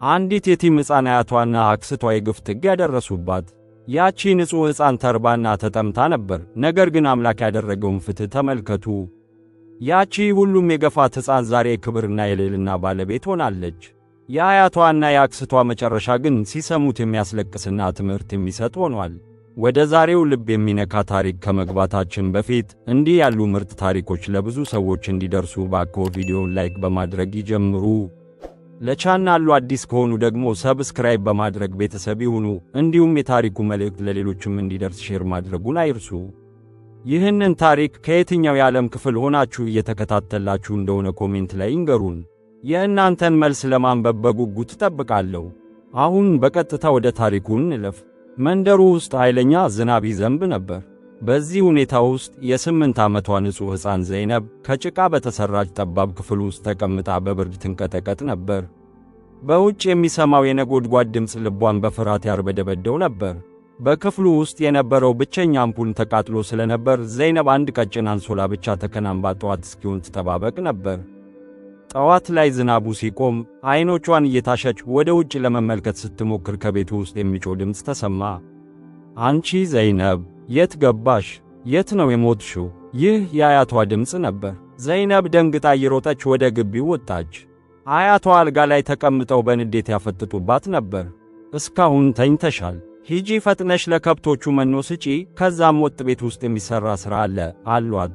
አንዲት የቲም ሕፃን አያቷና አክስቷ የግፍ ጥግ ያደረሱባት። ያቺ ንጹሕ ሕፃን ተርባና ተጠምታ ነበር። ነገር ግን አምላክ ያደረገውን ፍትሕ ተመልከቱ። ያቺ ሁሉም የገፋት ሕፃን ዛሬ ክብርና የልዕልና ባለቤት ሆናለች። የአያቷና የአክስቷ መጨረሻ ግን ሲሰሙት የሚያስለቅስና ትምህርት የሚሰጥ ሆኗል። ወደ ዛሬው ልብ የሚነካ ታሪክ ከመግባታችን በፊት እንዲህ ያሉ ምርጥ ታሪኮች ለብዙ ሰዎች እንዲደርሱ ባክዎ ቪዲዮውን ላይክ በማድረግ ይጀምሩ። ለቻናሉ አዲስ ከሆኑ ደግሞ ሰብስክራይብ በማድረግ ቤተሰብ ይሁኑ። እንዲሁም የታሪኩ መልእክት ለሌሎችም እንዲደርስ ሼር ማድረጉን አይርሱ። ይህንን ታሪክ ከየትኛው የዓለም ክፍል ሆናችሁ እየተከታተላችሁ እንደሆነ ኮሜንት ላይ ይንገሩን። የእናንተን መልስ ለማንበብ በጉጉት እጠብቃለሁ። አሁን በቀጥታ ወደ ታሪኩ እንለፍ። መንደሩ ውስጥ ኃይለኛ ዝናብ ይዘንብ ነበር። በዚህ ሁኔታ ውስጥ የ8 ዓመቷ ንጹሕ ሕፃን ዘይነብ ከጭቃ በተሠራች ጠባብ ክፍል ውስጥ ተቀምጣ በብርድ ትንቀጠቀጥ ነበር። በውጭ የሚሰማው የነጎድጓድ ድምፅ ልቧን በፍርሃት ያርበደበደው ነበር። በክፍሉ ውስጥ የነበረው ብቸኛ አምፑል ተቃጥሎ ስለነበር ዘይነብ አንድ ቀጭን አንሶላ ብቻ ተከናንባ ጠዋት እስኪሆን ትጠባበቅ ነበር። ጠዋት ላይ ዝናቡ ሲቆም ዓይኖቿን እየታሸች ወደ ውጭ ለመመልከት ስትሞክር ከቤቱ ውስጥ የሚጮህ ድምፅ ተሰማ። አንቺ ዘይነብ የት ገባሽ? የት ነው የሞትሽው? ይህ የአያቷ ድምፅ ነበር። ዘይነብ ደንግጣ እየሮጠች ወደ ግቢው ወጣች። አያቷ አልጋ ላይ ተቀምጠው በንዴት ያፈጥጡባት ነበር። እስካሁን ተኝተሻል። ሂጂ ፈጥነሽ ለከብቶቹ መኖ ስጪ፣ ከዛም ወጥ ቤት ውስጥ የሚሠራ ሥራ አለ አሏት።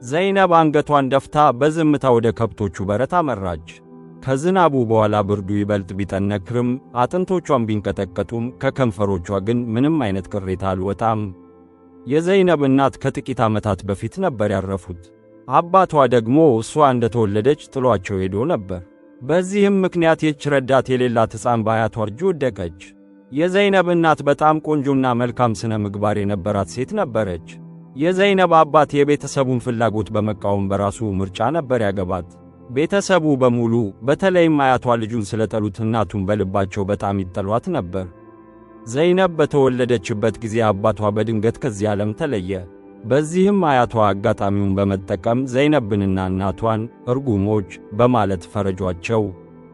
ዘይነብ አንገቷን ደፍታ በዝምታ ወደ ከብቶቹ በረት አመራች። ከዝናቡ በኋላ ብርዱ ይበልጥ ቢጠነክርም አጥንቶቿን ቢንቀጠቀጡም ከከንፈሮቿ ግን ምንም አይነት ቅሬታ አልወጣም። የዘይነብ እናት ከጥቂት ዓመታት በፊት ነበር ያረፉት። አባቷ ደግሞ እሷ እንደተወለደች ጥሏቸው ሄዶ ነበር። በዚህም ምክንያት ይህች ረዳት የሌላት ሕፃን በአያቷ እጅ ወደቀች። የዘይነብ እናት በጣም ቆንጆና መልካም ስነ ምግባር የነበራት ሴት ነበረች። የዘይነብ አባት የቤተሰቡን ፍላጎት በመቃወም በራሱ ምርጫ ነበር ያገባት። ቤተሰቡ በሙሉ በተለይም አያቷ ልጁን ስለጠሉት እናቱን በልባቸው በጣም ይጠሏት ነበር። ዘይነብ በተወለደችበት ጊዜ አባቷ በድንገት ከዚህ ዓለም ተለየ። በዚህም አያቷ አጋጣሚውን በመጠቀም ዘይነብንና እናቷን እርጉሞች በማለት ፈረጇቸው።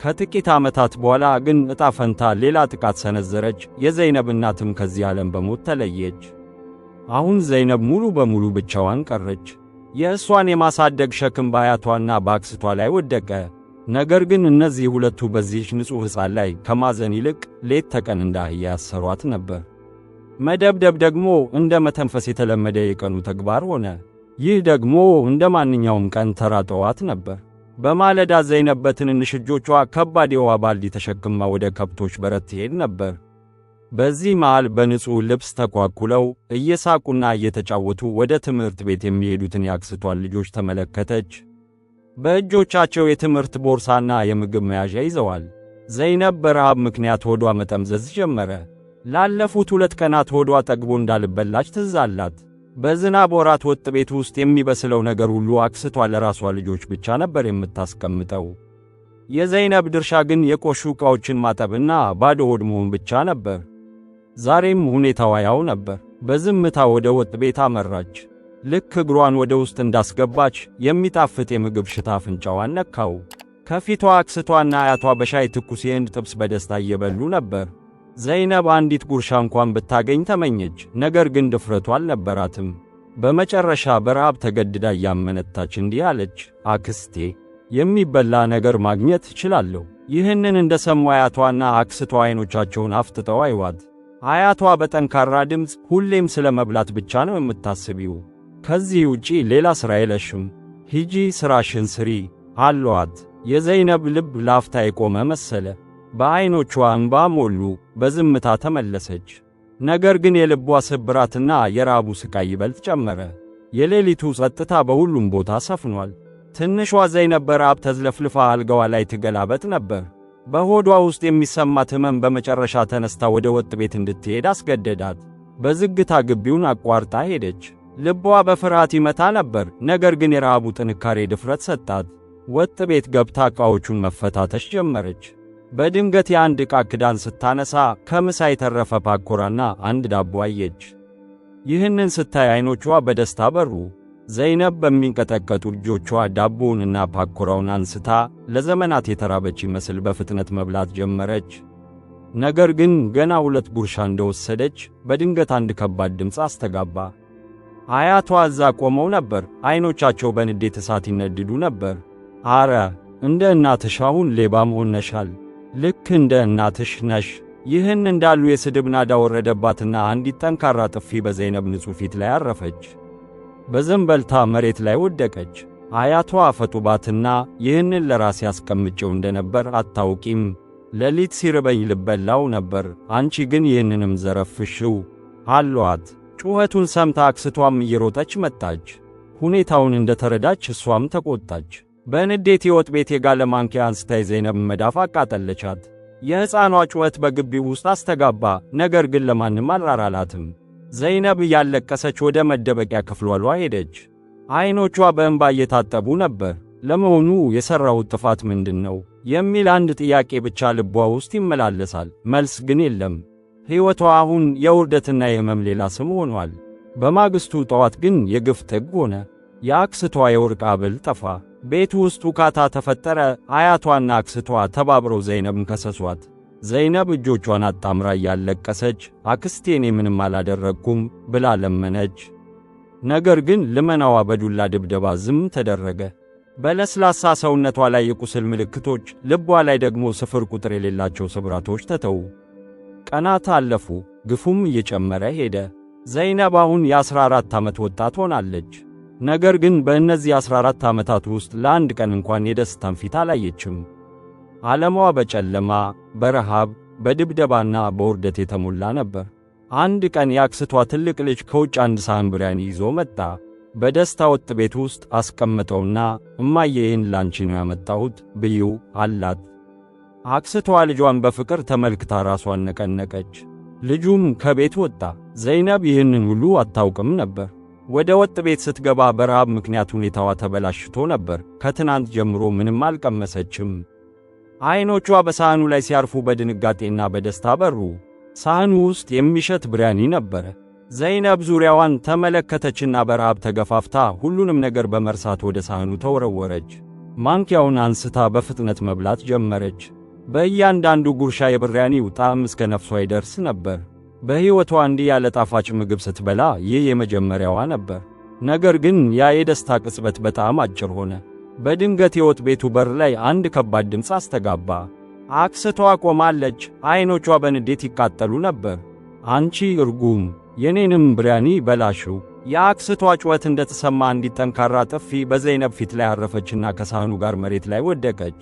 ከጥቂት ዓመታት በኋላ ግን ዕጣ ፈንታ ሌላ ጥቃት ሰነዘረች። የዘይነብ እናትም ከዚህ ዓለም በሞት ተለየች። አሁን ዘይነብ ሙሉ በሙሉ ብቻዋን ቀረች። የእሷን የማሳደግ ሸክም በአያቷና በአክስቷ ላይ ወደቀ። ነገር ግን እነዚህ ሁለቱ በዚህች ንጹሕ ሕፃን ላይ ከማዘን ይልቅ ሌት ተቀን እንደ አህያ ያሰሯት ነበር። መደብደብ ደግሞ እንደ መተንፈስ የተለመደ የቀኑ ተግባር ሆነ። ይህ ደግሞ እንደ ማንኛውም ቀን ተራ ጠዋት ነበር። በማለዳ ዘይነብ በትንንሽ እጆቿ ከባድ የውሃ ባልዲ ተሸክማ ወደ ከብቶች በረት ትሄድ ነበር። በዚህ መሃል በንጹሕ ልብስ ተኳኩለው እየሳቁና እየተጫወቱ ወደ ትምህርት ቤት የሚሄዱትን የአክስቷን ልጆች ተመለከተች። በእጆቻቸው የትምህርት ቦርሳና የምግብ መያዣ ይዘዋል። ዘይነብ በረሃብ ምክንያት ሆዷ መጠምዘዝ ጀመረ። ላለፉት 2 ቀናት ሆዷ ጠግቦ እንዳልበላች ትዝ አላት። በዝናብ ወራት ወጥ ቤት ውስጥ የሚበስለው ነገር ሁሉ አክስቷ ለራሷ ልጆች ብቻ ነበር የምታስቀምጠው። የዘይነብ ድርሻ ግን የቆሹ ዕቃዎችን ማጠብና ባዶ ሆድ መሆን ብቻ ነበር። ዛሬም ሁኔታዋ ያው ነበር። በዝምታ ወደ ወጥ ቤት አመራች። ልክ እግሯን ወደ ውስጥ እንዳስገባች የሚጣፍጥ የምግብ ሽታ አፍንጫዋን ነካው። ከፊቷ አክስቷና አያቷ በሻይ ትኩስ የህንድ ጥብስ በደስታ እየበሉ ነበር። ዘይነብ አንዲት ጉርሻ እንኳን ብታገኝ ተመኘች፣ ነገር ግን ድፍረቱ አልነበራትም። በመጨረሻ በረሃብ ተገድዳ እያመነታች እንዲህ አለች፣ አክስቴ የሚበላ ነገር ማግኘት እችላለሁ? ይህንን እንደሰሙ አያቷና አክስቷ ዓይኖቻቸውን አፍጥጠው አይዋት። አያቷ በጠንካራ ድምፅ ሁሌም ስለ መብላት ብቻ ነው የምታስቢው፣ ከዚህ ውጪ ሌላ ሥራ የለሽም፣ ሂጂ ሥራሽን ስሪ አሏት። የዘይነብ ልብ ላፍታ የቆመ መሰለ። በዓይኖቿ እንባ ሞሉ። በዝምታ ተመለሰች። ነገር ግን የልቧ ስብራትና የራቡ ስቃይ ይበልጥ ጨመረ። የሌሊቱ ጸጥታ በሁሉም ቦታ ሰፍኗል። ትንሿ ዘይነብ በረሃብ ተዝለፍልፋ አልጋዋ ላይ ትገላበጥ ነበር። በሆዷ ውስጥ የሚሰማት ሕመም በመጨረሻ ተነስታ ወደ ወጥ ቤት እንድትሄድ አስገደዳት። በዝግታ ግቢውን አቋርጣ ሄደች። ልቧ በፍርሃት ይመታ ነበር፣ ነገር ግን የረሃቡ ጥንካሬ ድፍረት ሰጣት። ወጥ ቤት ገብታ ዕቃዎቹን መፈታተሽ ጀመረች። በድንገት የአንድ ዕቃ ክዳን ስታነሳ ከምሳ የተረፈ ፓኮራና አንድ ዳቦ አየች። ይህንን ስታይ ዓይኖቿ በደስታ በሩ። ዘይነብ በሚንቀጠቀጡ እጆቿ ዳቦውንና ፓኮራውን አንስታ ለዘመናት የተራበች ይመስል በፍጥነት መብላት ጀመረች። ነገር ግን ገና 2 ጉርሻ እንደወሰደች በድንገት አንድ ከባድ ድምፅ አስተጋባ። አያቷ እዛ ቆመው ነበር። ዓይኖቻቸው በንዴት እሳት ይነድዱ ነበር። አረ እንደ እናትሽ አሁን ሌባም ሆነሻል። ልክ እንደ እናትሽ ነሽ። ይህን እንዳሉ የስድብ ናዳ ወረደባትና አንዲት ጠንካራ ጥፊ በዘይነብ ንጹሕ ፊት ላይ አረፈች። በዘንበልታ መሬት ላይ ወደቀች። አያቷ አፈጡባትና ይህንን ለራሴ አስቀምጬው እንደነበር አታውቂም? ሌሊት ሲርበኝ ልበላው ነበር፣ አንቺ ግን ይህንንም ዘረፍሽው አሏት። ጩኸቱን ሰምታ አክስቷም እየሮጠች መጣች። ሁኔታውን እንደተረዳች እሷም ተቆጣች። በንዴት የወጥ ቤት የጋለ ማንኪያ አንስታ የዘይነብ መዳፍ አቃጠለቻት። የሕፃኗ ጩኸት በግቢው ውስጥ አስተጋባ፣ ነገር ግን ለማንም አልራራላትም። ዘይነብ እያለቀሰች ወደ መደበቂያ ክፍሏ ሄደች። ዓይኖቿ በእንባ እየታጠቡ ነበር። ለመሆኑ የሠራሁት ጥፋት ምንድነው የሚል አንድ ጥያቄ ብቻ ልቧ ውስጥ ይመላለሳል። መልስ ግን የለም። ሕይወቷ አሁን የውርደትና የሕመም ሌላ ስም ሆኗል። በማግስቱ ጠዋት ግን የግፍ ጥግ ሆነ። የአክስቷ የወርቅ ሐብል ጠፋ። ቤቱ ውስጥ ውካታ ተፈጠረ። አያቷና አክስቷ ተባብረው ዘይነብን ከሰሷት። ዘይነብ እጆቿን አጣምራ እያለቀሰች አክስቴ እኔ ምንም አላደረግኩም ብላ ለመነች። ነገር ግን ልመናዋ በዱላ ድብደባ ዝም ተደረገ። በለስላሳ ሰውነቷ ላይ የቁስል ምልክቶች፣ ልቧ ላይ ደግሞ ስፍር ቁጥር የሌላቸው ስብራቶች ተተዉ። ቀናት አለፉ፣ ግፉም እየጨመረ ሄደ። ዘይነብ አሁን የ14 ዓመት ወጣት ሆናለች። ነገር ግን በእነዚህ 14 ዓመታት ውስጥ ለአንድ ቀን እንኳን የደስታን ፊት አላየችም። ዓለሟ በጨለማ፣ በረሃብ፣ በድብደባና በውርደት የተሞላ ነበር። አንድ ቀን የአክስቷ ትልቅ ልጅ ከውጭ አንድ ሳህን ብርያኒ ይዞ መጣ። በደስታ ወጥ ቤት ውስጥ አስቀመጠውና እማዬ ይህን ላንቺ ነው ያመጣሁት ብዩ አላት። አክስቷ ልጇን በፍቅር ተመልክታ ራሷን ነቀነቀች። ልጁም ከቤት ወጣ። ዘይነብ ይህንን ሁሉ አታውቅም ነበር። ወደ ወጥ ቤት ስትገባ በረሃብ ምክንያት ሁኔታዋ ተበላሽቶ ነበር። ከትናንት ጀምሮ ምንም አልቀመሰችም። ዓይኖቿ በሳህኑ ላይ ሲያርፉ በድንጋጤና በደስታ በሩ። ሳህኑ ውስጥ የሚሸት ብርያኒ ነበረ። ዘይነብ ዙሪያዋን ተመለከተችና በረሃብ ተገፋፍታ ሁሉንም ነገር በመርሳት ወደ ሳህኑ ተወረወረች። ማንኪያውን አንስታ በፍጥነት መብላት ጀመረች። በእያንዳንዱ ጉርሻ የብርያኒው ጣዕም እስከ ነፍሷ ይደርስ ነበር። በሕይወቷ እንዲህ ያለ ጣፋጭ ምግብ ስትበላ ይህ የመጀመሪያዋ ነበር። ነገር ግን ያ የደስታ ቅጽበት በጣም አጭር ሆነ። በድንገት የወጥ ቤቱ በር ላይ አንድ ከባድ ድምፅ አስተጋባ። አክስቷ ቆማለች። ዓይኖቿ በንዴት ይቃጠሉ ነበር። አንቺ እርጉም፣ የኔንም ብርያኒ በላሽው! የአክስቷ ጩኸት እንደተሰማ አንዲት ጠንካራ ጥፊ በዘይነብ ፊት ላይ አረፈችና ከሳህኑ ጋር መሬት ላይ ወደቀች።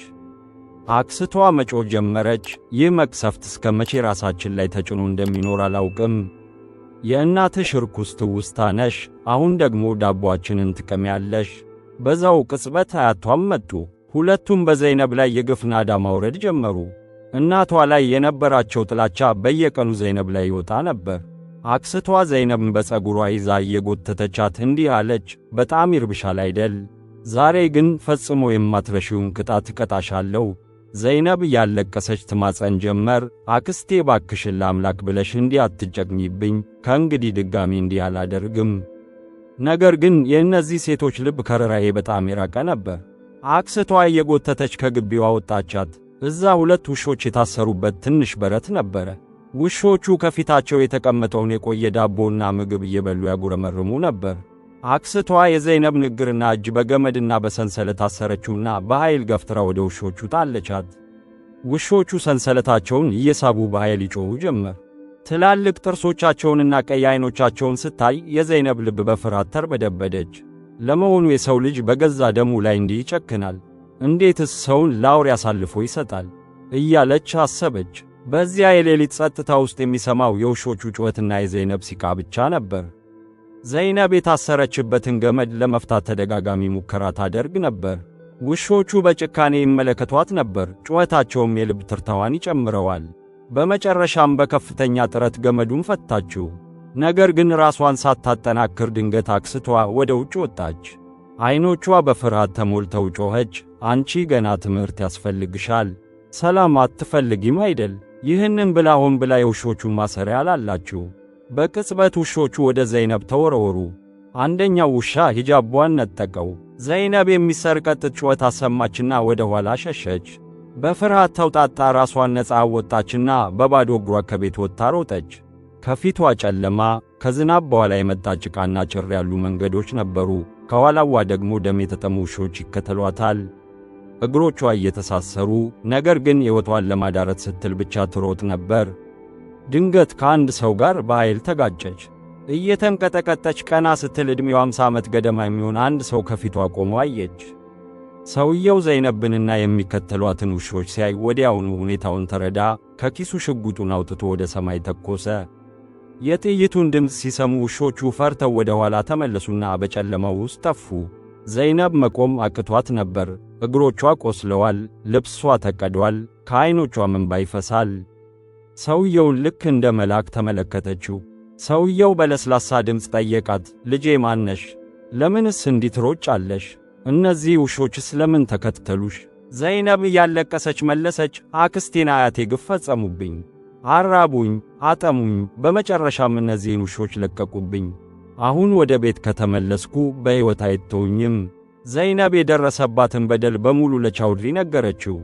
አክስቷ መጮህ ጀመረች። ይህ መቅሰፍት እስከ መቼ ራሳችን ላይ ተጭኖ እንደሚኖር አላውቅም። የእናትሽ ርኩስ ትውስታ ነሽ። አሁን ደግሞ ዳቦአችንን ትቀሚያለሽ። በዛው ቅጽበት አያቷም መጡ። ሁለቱም በዘይነብ ላይ የግፍ ናዳ ማውረድ ጀመሩ። እናቷ ላይ የነበራቸው ጥላቻ በየቀኑ ዘይነብ ላይ ይወጣ ነበር። አክስቷ ዘይነብን በፀጉሯ ይዛ እየጎተተቻት እንዲህ አለች፣ በጣም ይርብሻል አይደል? ዛሬ ግን ፈጽሞ የማትረሺውን ቅጣት እቀጣሻለሁ። ዘይነብ እያለቀሰች ትማጸን ጀመር። አክስቴ ባክሽን ለአምላክ ብለሽ እንዲህ አትጨቅኝብኝ። ከእንግዲህ ድጋሚ እንዲህ አላደርግም። ነገር ግን የእነዚህ ሴቶች ልብ ከርኅራኄ በጣም የራቀ ነበር። አክስቷ እየጎተተች ከግቢው አወጣቻት። እዛ 2 ውሾች የታሰሩበት ትንሽ በረት ነበረ። ውሾቹ ከፊታቸው የተቀመጠውን የቆየ ዳቦና ምግብ እየበሉ ያጉረመርሙ ነበር። አክስቷ የዘይነብ ንግርና እጅ በገመድና በሰንሰለት አሰረችውና በኃይል ገፍትራ ወደ ውሾቹ ጣለቻት። ውሾቹ ሰንሰለታቸውን እየሳቡ በኃይል ይጮኹ ጀመር። ትላልቅ ጥርሶቻቸውንና ቀይ ዓይኖቻቸውን ስታይ የዘይነብ ልብ በፍርሃት ተርበደበደች። ለመሆኑ የሰው ልጅ በገዛ ደሙ ላይ እንዲህ ይጨክናል? እንዴትስ ሰውን ለአውሬ አሳልፎ ይሰጣል? እያለች አሰበች። በዚያ የሌሊት ጸጥታ ውስጥ የሚሰማው የውሾቹ ጩኸትና የዘይነብ ሲቃ ብቻ ነበር። ዘይነብ የታሰረችበትን ገመድ ለመፍታት ተደጋጋሚ ሙከራ ታደርግ ነበር። ውሾቹ በጭካኔ ይመለከቷት ነበር። ጩኸታቸውም የልብ ትርታዋን ይጨምረዋል። በመጨረሻም በከፍተኛ ጥረት ገመዱን ፈታችው። ነገር ግን ራሷን ሳታጠናክር ድንገት አክስቷ ወደ ውጭ ወጣች። ዓይኖቿ በፍርሃት ተሞልተው ጮኸች፣ አንቺ ገና ትምህርት ያስፈልግሻል። ሰላም አትፈልጊም አይደል? ይህንን ብላ ሆን ብላ የውሾቹን ማሰሪያ አላላችሁ። በቅጽበት ውሾቹ ወደ ዘይነብ ተወረወሩ። አንደኛው ውሻ ሂጃቧን ነጠቀው። ዘይነብ የሚሰርቀጥ ጩኸት አሰማችና ወደ ኋላ ሸሸች። በፍርሃት ተውጣጣ ራሷን ነፃ አወጣችና በባዶ እግሯ ከቤት ወጥታ ሮጠች። ከፊቷ ጨለማ፣ ከዝናብ በኋላ የመጣ ጭቃና ጭር ያሉ መንገዶች ነበሩ። ከኋላዋ ደግሞ ደም የተጠሙ ውሾች ይከተሏታል። እግሮቿ እየተሳሰሩ፣ ነገር ግን ሕይወቷን ለማዳረት ስትል ብቻ ትሮጥ ነበር። ድንገት ከአንድ ሰው ጋር በኃይል ተጋጨች። እየተንቀጠቀጠች ቀና ስትል ዕድሜው 50 ዓመት ገደማ የሚሆን አንድ ሰው ከፊቷ ቆሞ አየች። ሰውየው ዘይነብንና የሚከተሏትን ውሾች ሲያይ ወዲያውኑ ሁኔታውን ተረዳ። ከኪሱ ሽጉጡን አውጥቶ ወደ ሰማይ ተኮሰ። የጥይቱን ድምፅ ሲሰሙ ውሾቹ ፈርተው ወደ ኋላ ተመለሱና በጨለማው ውስጥ ጠፉ። ዘይነብ መቆም አቅቷት ነበር። እግሮቿ ቆስለዋል፣ ልብሷ ተቀዷል፣ ከዐይኖቿም እንባ ይፈሳል። ሰውየውን ልክ እንደ መልአክ ተመለከተችው። ሰውየው በለስላሳ ድምፅ ጠየቃት፣ ልጄ ማነሽ? ለምንስ እንዲህ ትሮጫለሽ? እነዚህ ውሾችስ ለምን ተከተሉሽ? ዘይነብ እያለቀሰች መለሰች፣ አክስቴና አያቴ ግፍ ፈጸሙብኝ፣ አራቡኝ፣ አጠሙኝ፣ በመጨረሻም እነዚህን ውሾች ለቀቁብኝ። አሁን ወደ ቤት ከተመለስኩ በሕይወት አይተውኝም። ዘይነብ የደረሰባትን በደል በሙሉ ለቻውድሪ ነገረችው።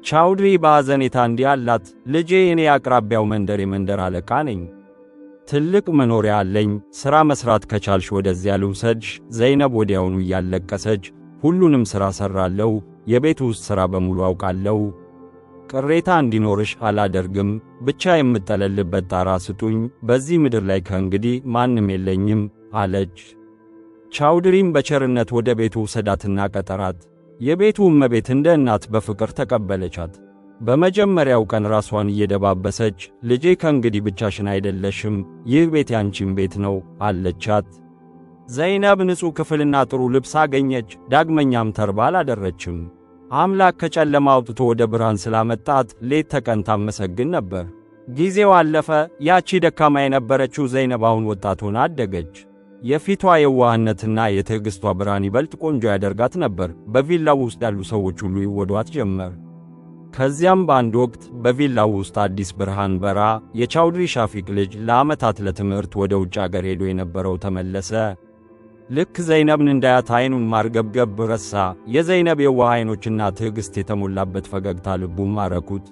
ቻውድሪ በሐዘኔታ እንዲህ አላት፣ ልጄ እኔ አቅራቢያው መንደር የመንደር አለቃ ነኝ። ትልቅ መኖሪያ አለኝ። ሥራ መሥራት ከቻልሽ ወደዚያ ልውሰድሽ። ዘይነብ ወዲያውኑ እያለቀሰች ሁሉንም ሥራ ሠራለሁ፣ የቤት ውስጥ ሥራ በሙሉ አውቃለሁ። ቅሬታ እንዲኖርሽ አላደርግም። ብቻ የምጠለልበት ጣራ ስጡኝ። በዚህ ምድር ላይ ከእንግዲህ ማንም የለኝም አለች። ቻውድሪም በቸርነት ወደ ቤቱ ውሰዳትና ቀጠራት። የቤቱ እመቤት እንደ እናት በፍቅር ተቀበለቻት። በመጀመሪያው ቀን ራሷን እየደባበሰች ልጄ ከእንግዲህ ብቻሽን አይደለሽም፣ ይህ ቤት ያንቺም ቤት ነው አለቻት። ዘይነብ ንጹሕ ክፍልና ጥሩ ልብስ አገኘች። ዳግመኛም ተርባ አላደረችም። አምላክ ከጨለማ አውጥቶ ወደ ብርሃን ስላመጣት ሌት ተቀን ታመሰግን ነበር። ጊዜው አለፈ። ያቺ ደካማ የነበረችው ዘይነብ አሁን ወጣት ሆና አደገች። የፊቷ የዋህነትና የትዕግሥቷ ብርሃን ይበልጥ ቆንጆ ያደርጋት ነበር። በቪላው ውስጥ ያሉ ሰዎች ሁሉ ይወዷት ጀመር። ከዚያም በአንድ ወቅት በቪላው ውስጥ አዲስ ብርሃን በራ። የቻውድሪ ሻፊቅ ልጅ ለዓመታት ለትምህርት ወደ ውጭ አገር ሄዶ የነበረው ተመለሰ። ልክ ዘይነብን እንዳያት ዓይኑን ማርገብገብ ረሳ። የዘይነብ የዋህ ዓይኖችና ትዕግሥት የተሞላበት ፈገግታ ልቡን ማረኩት።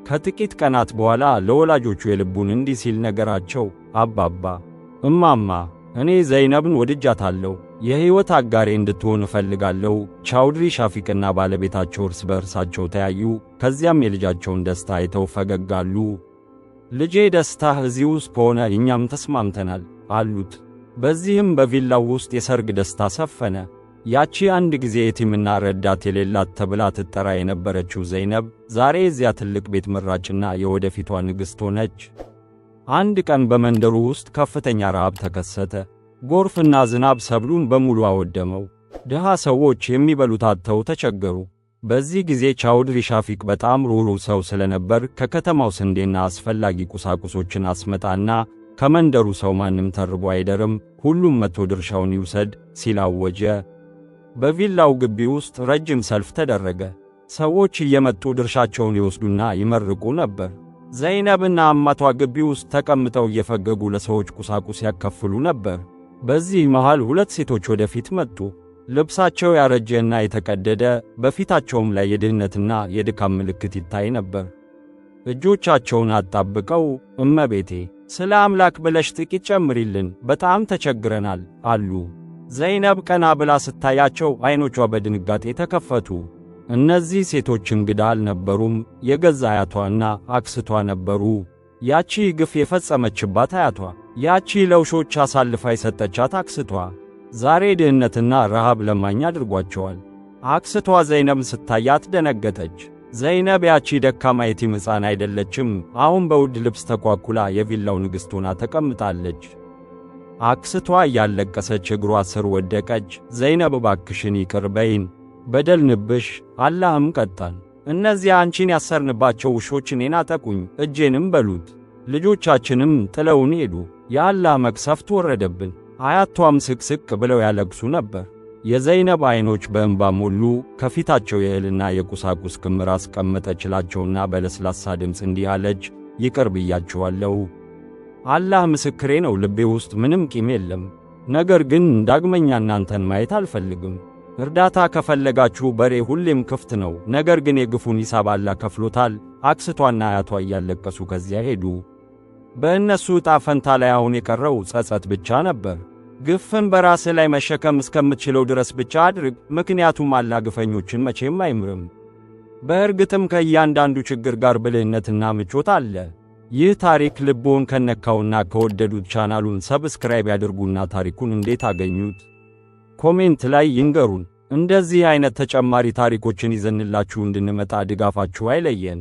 ከጥቂት ቀናት በኋላ ለወላጆቹ የልቡን እንዲህ ሲል ነገራቸው። አባባ፣ እማማ፣ እኔ ዘይነብን ወድጃታለሁ። የሕይወት አጋሬ እንድትሆን እፈልጋለሁ። ቻውድሪ ሻፊቅና ባለቤታቸው እርስ በእርሳቸው ተያዩ። ከዚያም የልጃቸውን ደስታ አይተው ፈገግ አሉ። ልጄ ደስታህ እዚህ ውስጥ ከሆነ እኛም ተስማምተናል አሉት። በዚህም በቪላው ውስጥ የሰርግ ደስታ ሰፈነ። ያቺ አንድ ጊዜ የቲምና ረዳት የሌላት ተብላ ትጠራ የነበረችው ዘይነብ ዛሬ እዚያ ትልቅ ቤት መራጭና የወደፊቷ ንግሥት ሆነች። አንድ ቀን በመንደሩ ውስጥ ከፍተኛ ረሃብ ተከሰተ። ጎርፍና ዝናብ ሰብሉን በሙሉ አወደመው። ድሃ ሰዎች የሚበሉት አጥተው ተቸገሩ። በዚህ ጊዜ ቻውድሪ ሻፊቅ በጣም ሩህሩህ ሰው ስለነበር ከከተማው ስንዴና አስፈላጊ ቁሳቁሶችን አስመጣና ከመንደሩ ሰው ማንም ተርቦ አይደርም፣ ሁሉም መጥቶ ድርሻውን ይውሰድ ሲል አወጀ። በቪላው ግቢ ውስጥ ረጅም ሰልፍ ተደረገ። ሰዎች እየመጡ ድርሻቸውን ይወስዱና ይመርቁ ነበር። ዘይነብና አማቷ ግቢ ውስጥ ተቀምጠው እየፈገጉ ለሰዎች ቁሳቁስ ያከፍሉ ነበር። በዚህ መሃል ሁለት ሴቶች ወደፊት መጡ። ልብሳቸው ያረጀና የተቀደደ፣ በፊታቸውም ላይ የድህነትና የድካም ምልክት ይታይ ነበር። እጆቻቸውን አጣብቀው እመቤቴ፣ ስለ አምላክ ብለሽ ጥቂት ጨምሪልን፣ በጣም ተቸግረናል አሉ። ዘይነብ ቀና ብላ ስታያቸው ዓይኖቿ በድንጋጤ ተከፈቱ። እነዚህ ሴቶች እንግዳ አልነበሩም፣ የገዛ አያቷና አክስቷ ነበሩ። ያቺ ግፍ የፈጸመችባት አያቷ፣ ያቺ ለውሾች አሳልፋ የሰጠቻት አክስቷ ዛሬ ድህነትና ረሃብ ለማኝ አድርጓቸዋል። አክስቷ ዘይነብ ስታያት ደነገጠች። ዘይነብ ያቺ ደካማ የቲም ሕፃን አይደለችም። አሁን በውድ ልብስ ተኳኩላ የቪላው ንግሥት ሆና ተቀምጣለች። አክስቷ እያለቀሰች እግሯ ስር ወደቀች። ዘይነብ እባክሽን ይቅር በይን፣ በደልንብሽ፣ አላህም ቀጣን። እነዚያ አንቺን ያሰርንባቸው ውሾች እኔን አጠቁኝ፣ እጄንም በሉት። ልጆቻችንም ጥለውን ሄዱ። የአላህ መቅሰፍት ወረደብን። አያቷም ስቅስቅ ብለው ያለቅሱ ነበር። የዘይነብ ዓይኖች በእንባ ሞሉ። ከፊታቸው የእህልና የቁሳቁስ ክምር አስቀመጠችላቸውና በለስላሳ ድምፅ እንዲህ አለች፣ ይቅር ብያችኋለሁ። አላህ ምስክሬ ነው፣ ልቤ ውስጥ ምንም ቂም የለም። ነገር ግን ዳግመኛ እናንተን ማየት አልፈልግም። እርዳታ ከፈለጋችሁ በሬ ሁሌም ክፍት ነው። ነገር ግን የግፉን ሂሳብ አላህ ከፍሎታል። አክስቷና አያቷ እያለቀሱ ከዚያ ሄዱ። በእነሱ ዕጣ ፈንታ ላይ አሁን የቀረው ጸጸት ብቻ ነበር። ግፍን በራስህ ላይ መሸከም እስከምትችለው ድረስ ብቻ አድርግ፣ ምክንያቱም አላህ ግፈኞችን መቼም አይምርም። በእርግጥም ከእያንዳንዱ ችግር ጋር ብልህነትና ምቾት አለ። ይህ ታሪክ ልቦን ከነካውና ከወደዱት ቻናሉን ሰብስክራይብ ያድርጉና ታሪኩን እንዴት አገኙት ኮሜንት ላይ ይንገሩን። እንደዚህ አይነት ተጨማሪ ታሪኮችን ይዘንላችሁ እንድንመጣ ድጋፋችሁ አይለየን።